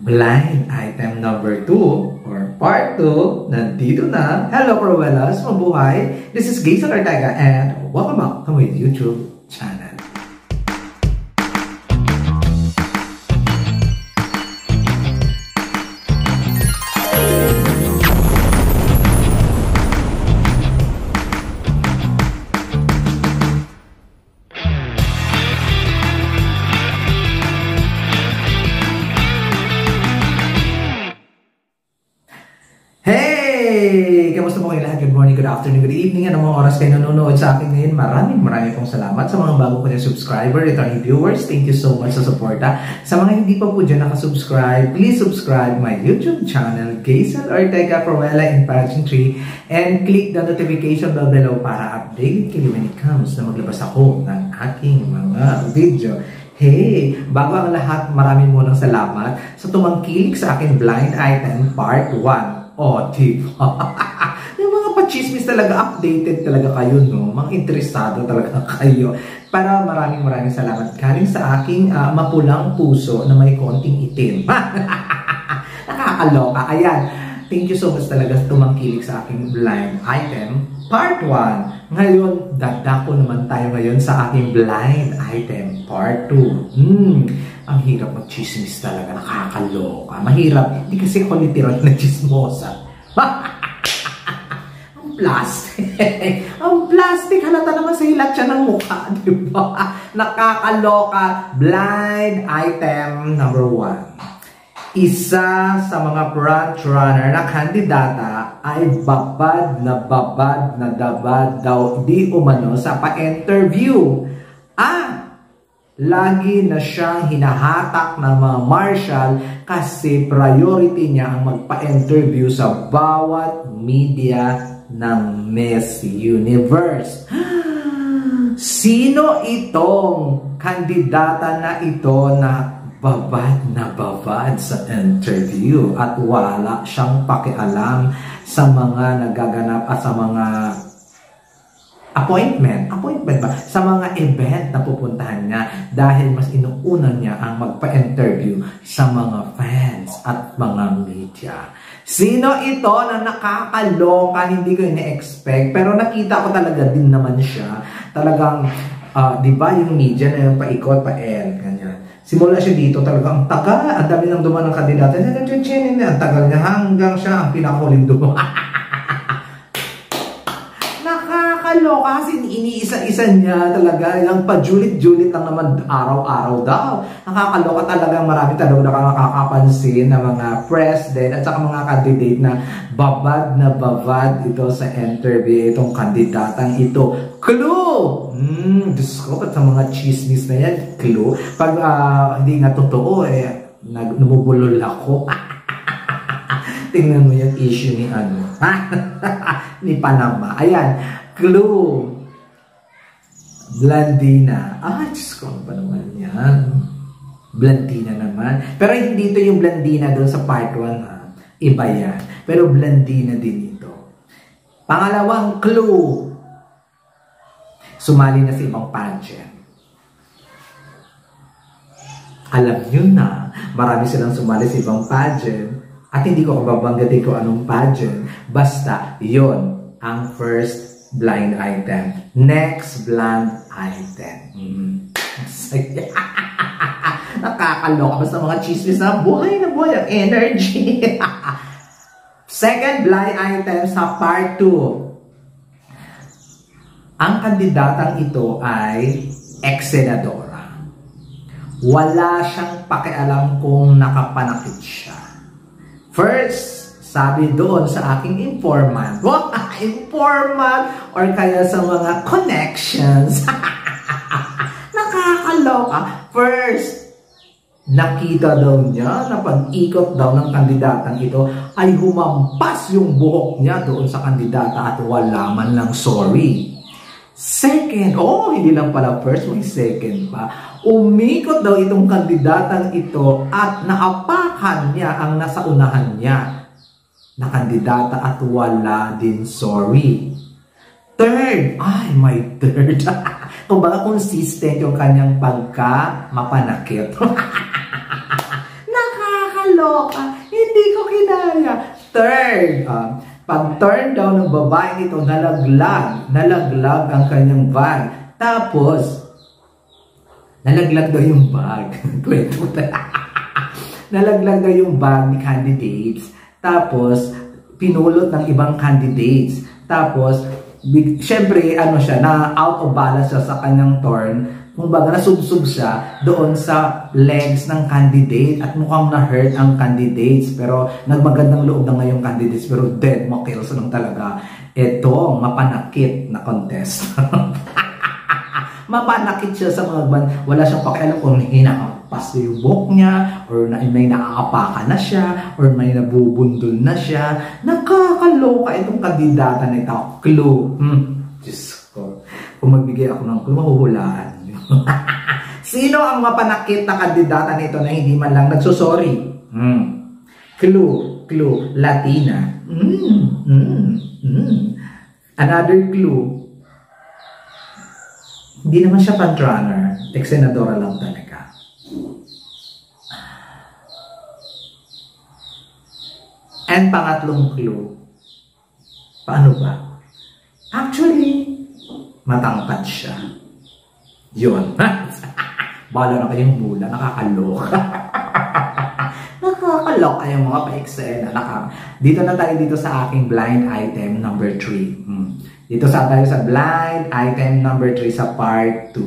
Blind item number 2 or part 2, nandito na. Hello Cruellas, mabuhay! This is Jason Ortega and welcome back to my YouTube channel. Hey! Kamusta po kayo lahat? Good morning, good afternoon, good evening. Anong mga oras kayo nanonood sa akin ngayon? Maraming pong salamat sa mga bago ko na subscriber, returning viewers. Thank you so much sa suporta. Sa mga hindi pa po dyan nakasubscribe, please subscribe my YouTube channel, Jason Ortega Cruella in Pageantry, and click the notification bell below para update kayo when it comes na maglabas ako ng aking mga video. Hey! Bago ang lahat, maraming munang salamat sa tumangkilik sa akin blind item part 1. Oh, diba? Yung mga pa-chismis talaga, updated talaga kayo, no? Mga interesado talaga kayo. Para maraming salamat. Galing sa aking mapulang puso na may konting itim. Nakakaloka. Ayan. Thank you so much talaga sa tumangkilik sa aking blind item part 1. Ngayon, dadako naman tayo ngayon sa aking blind item part 2. Ang hirap mag-chismis talaga, nakakaloka. Mahirap, hindi kasi ako literal na chismosa. Ang plastic. Ang plastic, halata naman sa hilat siya ng mukha, diba? Nakakaloka. Blind item number 1. Isa sa mga front-runner na kandidata ay babad na dabad daw di umano sa pa-interview. Lagi na siyang hinahatak ng mga marshal kasi priority niya ang magpa-interview sa bawat media ng Miss Universe. Sino itong kandidata na ito na babad sa interview at wala siyang pakialam sa mga nagaganap at sa mga appointment ba? Sa mga event na pupuntahan niya dahil mas inuuna niya ang magpa-interview sa mga fans at mga media. Sino ito na nakakaloka? Hindi ko ina-expect pero nakita ko talaga din naman siya. Talagang, di ba yung media na yung paikot, ganyan. Simula siya dito talagang tagal. Ang dami nang dumaan ng kandidata. Ang tagal niya hanggang siya ang pinakahuling dumaan. Nakakaloka kasi iniisa-isa niya talaga. Yung pajulit-julit lang naman araw-araw daw. Nakakaloka talaga. Marami talaga nakakapansin na mga president at saka mga candidate na babad ito sa interview. Itong kandidatang ito. Clue! Diyos ko, sa mga chismis na yan, clue. Pag hindi nga totoo, namubulol ako. Tingnan mo yung issue ni ni Panama. Ayan, clue. Blandina. Diyos ko, ano ba naman yan? Blandina naman. Pero hindi ito yung Blandina doon sa part 1, Iba yan. Pero Blandina din ito. Pangalawang clue. Sumali na sa ibang pageant. Alam nyo na, marami silang sumali sa ibang pageant. At hindi ko babanggitin kung anong pageant. Basta, yon ang first blind item. Next blind item. Nakakaloka. Basta mga chismis na buhay ang energy. Second blind item sa part 2. Ang kandidatang ito ay ex-senadora. Wala siyang pakialam kung nakapanakit siya. First, sabi doon sa aking informant, informant or kaya sa mga connections. Nakakaloka. First, nakita daw niya na pag-ikot daw ng kandidatang ito ay humampas yung buhok niya doon sa kandidata at wala man lang sorry. Second, hindi lang pala first, may second pa. Umikot daw itong kandidatang ito at naapakan niya ang nasa unahan niya na kandidata at wala din sorry. Third, may third. Kumbaga consistent yung kanyang pagka mapanakit. Nakakaloka. nakakaloka. Hindi ko kinaya. Third, pag turn down ng babae ito, nalaglag ang kanyang bag. Tapos, nalaglag daw yung bag. Kwento nalaglag daw yung bag ni candidates. Tapos, pinulot ng ibang candidates. Tapos, syempre, na out of balance siya sa kanyang turn. Kumbaga, nasubsub siya doon sa legs ng candidate at mukhang na-hurt ang candidates. Pero nagmagandang loob na ngayong candidates pero dead makills lang talaga. Ito, mapanakit na contest. Mapanakit siya sa mga ban. Wala siyang pakialam kung hinakampas yung buhok niya or may nakakapakan na siya or may nabubundol na siya. Nakakaloka itong kandidata na ito. Clue. Diyos ko. Kung magbigay ako ng clue, mahuhulaan. Sino ang mapanakit na kandidata nito na hindi man lang nagsusorry? Clue. Latina. Another clue. Hindi naman siya frontrunner. Ex-senadora lang talaga. And pangatlong clue. Paano ba? Actually, matangkad siya. Yun. Bala na kayong mula. Nakakaloka. Nakakaloka yung mga pa-eksena. Dito na tayo dito sa aking blind item number 3. Dito tayo sa blind item number 3 sa part 2.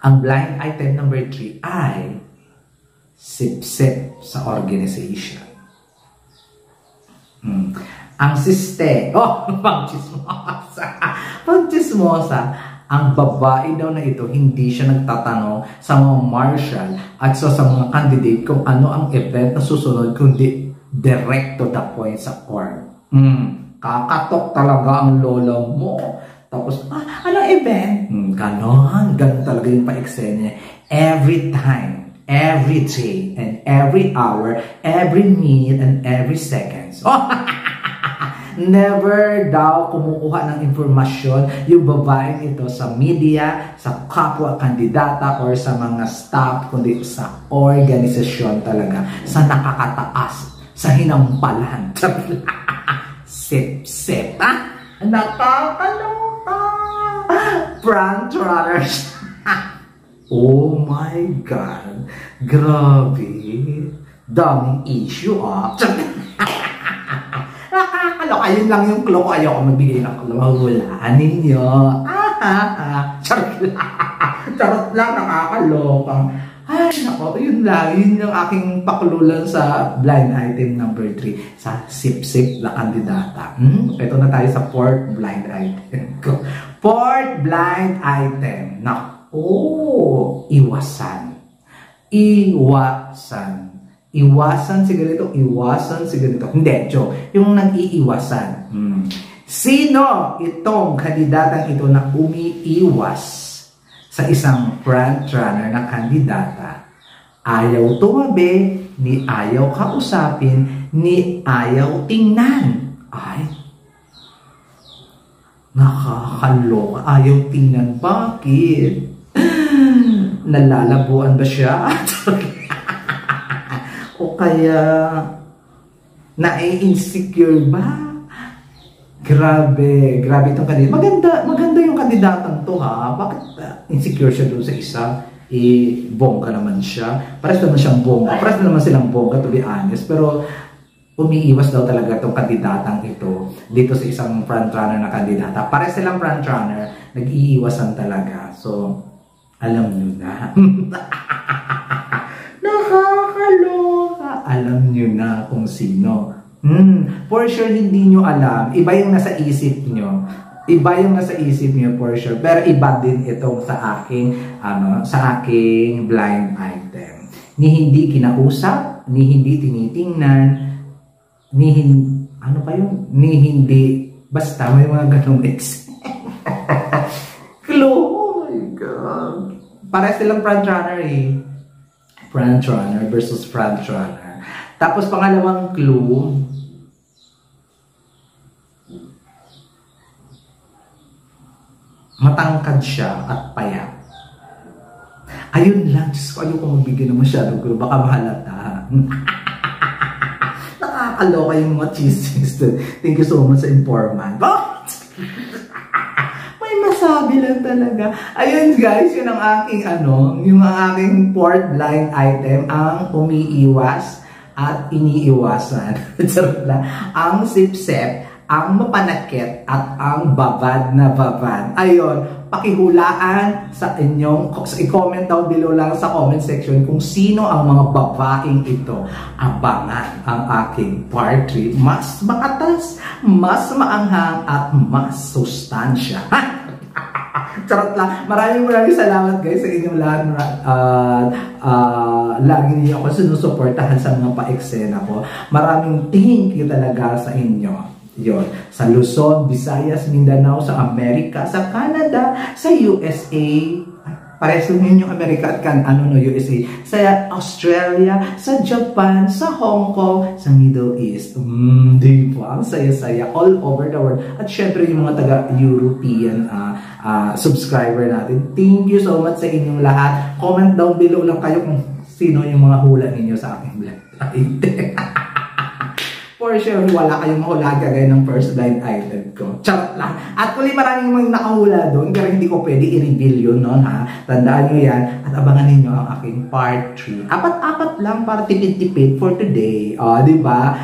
Ang blind item number 3 ay sip-sip sa organization. Ang siste. Pang-chismosa. Ang babae daw na ito, hindi siya nagtatanong sa mga marshal at sa mga candidate kung ano ang event na susunod, kundi direct to the point sa court. Kakatok talaga ang lolo mo. Tapos, anong event? Ganon talaga yung pa-eksena. Every time, every day, and every hour, every minute, and every second. Never daw kumukuha ng informasyon yung babaeng ito sa media, sa kapwa kandidata, or sa mga staff, kundi sa organisasyon talaga, sa nakakataas, sa hinampalan. Sip-sip. Nakakaloka. Frontrunners. Oh my God. Grabe. Daming issue, Nakakaloka. Ayun lang yung clue ko. Ayoko magbigay ng clue. Mahulaan ninyo. Charot lang. Nakakaloka. Ay, nako. Yun lang. Yun yung aking pakululan sa blind item number 3. Sa sip-sip na kandidata. Ito na tayo sa fourth blind item ko. Fourth blind item. Nako. Iwasan. Iwasan si ganito, iwasan si ganito. Hindi, joke. Yung nag-iiwasan. Sino itong kandidatang ito na umiiwas sa isang frontrunner na kandidata? Ayaw tumabi, ni ayaw kausapin, ni ayaw tingnan. Ay, nakakaloka. Ayaw tingnan. Bakit? Nalalabuan ba siya? O kaya na-insecure ba? Grabe itong kandidato. Maganda yung kandidatang to, ha? Bakit insecure siya doon sa isa? Bongga naman siya. Pares naman siyang bongga. Pares naman silang bongga, to be honest. Pero umiiwas daw talaga itong kandidatang ito dito sa isang frontrunner na kandidata. Pares silang frontrunner, nag-iiwasan talaga. So, alam nyo na. Nakakaloka. Alam nyo na kung sino. For sure, hindi nyo alam. Iba yung nasa isip nyo. Iba yung nasa isip nyo, for sure. Pero iba din itong sa aking blind item. Ni hindi kinausap, ni hindi tinitingnan, ni hindi, basta may mga ganong clue. Oh my God. Para silang frontrunner Frontrunner versus frontrunner. Tapos pangalawang clue, matangkad siya at payat. Ayun lang, Diyos ko, ayoko magbigay na masyadong clue. Baka mahalata. Nakakaloka yung mga chismis doon. Thank you so much sa informant. May masabi lang talaga. Ayun guys, yun ang aking yung aking fourth blind item, ang umiiwas at iniiwasan. Ang sipsep, ang mapanakit, at ang babad na babad. Ayun, pakihulaan sa inyong, i-comment down below lang sa comment section kung sino ang mga babaeng ito. Abangan ang aking part 3. Mas makatas, mas maanghang, at mas sustansya. Charot lang. Maraming salamat guys sa inyong lahat. Lagi niyo ako sinusuportahan sa mga pa-eksena ko. Maraming thank you talaga sa inyo. Yon, sa Luzon, Visayas, Mindanao, sa Amerika, sa Canada, sa USA, pares lang yung Amerika at USA, sa Australia, sa Japan, sa Hong Kong, sa Middle East. Di ba? Ang saya-saya all over the world. At syempre yung mga taga-European subscriber natin. Thank you so much sa inyong lahat. Comment down below lang kayo kung sino yung mga hula ninyo sa aking vlog. For sure, wala kayong mahula kagaya ng first blind item ko. Charot lang. Actually, maraming mga nakahula doon, pero hindi ko pwede i-reveal yun, no, ha? Tandaan nyo yan, at abangan ninyo ang aking part 3. Apat-apat lang para tipid-tipid for today. O, di ba?